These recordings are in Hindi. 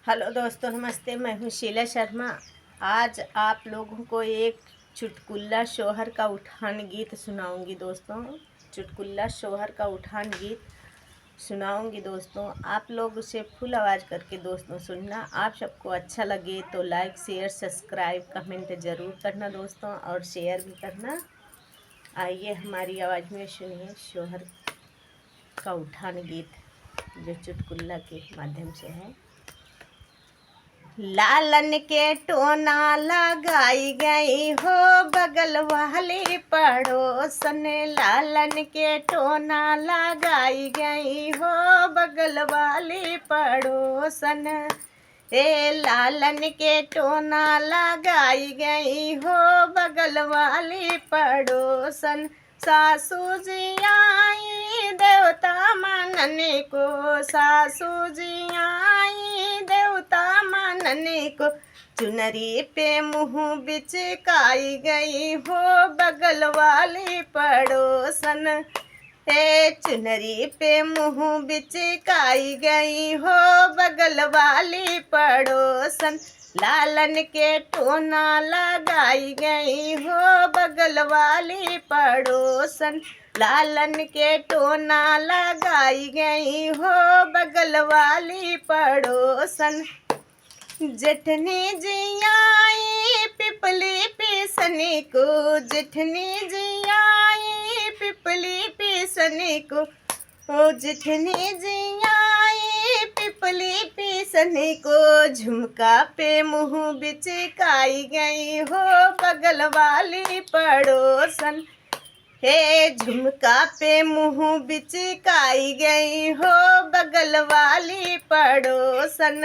हेलो दोस्तों, नमस्ते। मैं हूँ शीला शर्मा। आज आप लोगों को एक चुटकुला शोहर का उठान गीत सुनाऊंगी दोस्तों। चुटकुला शोहर का उठान गीत सुनाऊंगी दोस्तों। आप लोग उसे फुल आवाज़ करके दोस्तों सुनना। आप सबको अच्छा लगे तो लाइक, शेयर, सब्सक्राइब, कमेंट ज़रूर करना दोस्तों, और शेयर भी करना। आइए हमारी आवाज़ में सुनिए शोहर का उठान गीत, जो चुटकुला के माध्यम से है। लालन के टोना लगाई गई हो बगल वाली पड़ोसन। लालन के टोना लगाई गई हो बगल वाली पड़ोसन। लालन के टोना लगाई गई हो बगल वाली पड़ोसन। सासू जी आई देवता मानने को, सासू जी आई देवता मानने को। चुनरी पे मुँह बिचकाई गई हो बगल वाली पड़ोसन। चुनरी पे मुँह बिचकाई गई हो बगल वाली पड़ोसन। लालन के टोना लगाई गई हो बगल वाली पड़ोसन। लालन के टोना लगाई गई हो बगल वाली पड़ोसन। जेठनी जी आई पिपली पीसने को, जेठनी जी आई पिपली पीसने को। ओ जेठनी जी आई पिपली पीसने को। झुमका पे मुँह बिचकाई गई हो बगल वाली पड़ोसन। झुमका पे मुँह बिचकाई गई हो बगल वाली पड़ोसन।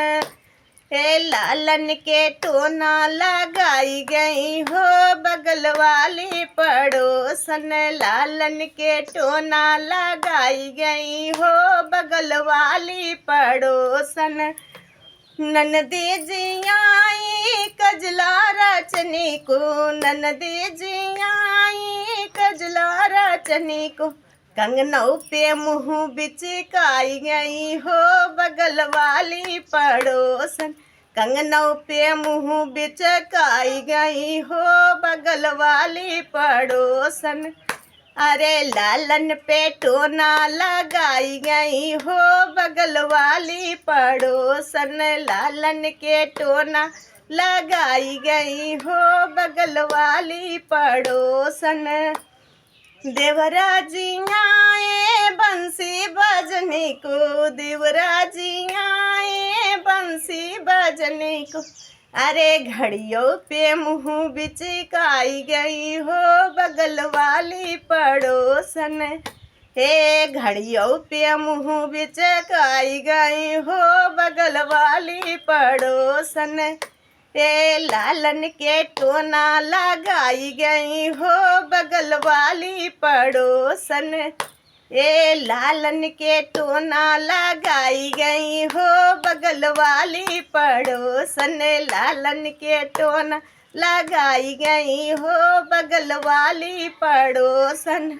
लालन के टोना लगाई गई हो बगल वाली पड़ोसन। लालन के टोना लगाई गई हो बगल वाली पड़ोसन। ननदी जी आई कजला रचने को, ननदी जी आई कजला रचने को। कंगनों पे मुँह बिचकाई गई हो बगल वाली पड़ोसन। कंगनों पे मुँह बिचकाई गई हो बगल वाली पड़ोसन। अरे लालन पे टोना लगाई गई हो बगल वाली पड़ोसन। लालन के टोना लगाई गई हो बगल वाली पड़ोसन। देवरा जी आए बंसी बजने को, देवरा जी आए बंसी बजने को। अरे घड़ियों पे मुँह बिचकाई गई हो बगल वाली पड़ोसन। घड़ियों पे मुँह बिचकाई गई हो बगल वाली पड़ोसन। लालन के टोना लगाई गई हो बगल वाली पड़ोसन। लालन के टोना लगाई गई हो बगल वाली पड़ोसन। लालन के टोना लगाई गई हो बगल वाली पड़ोसन।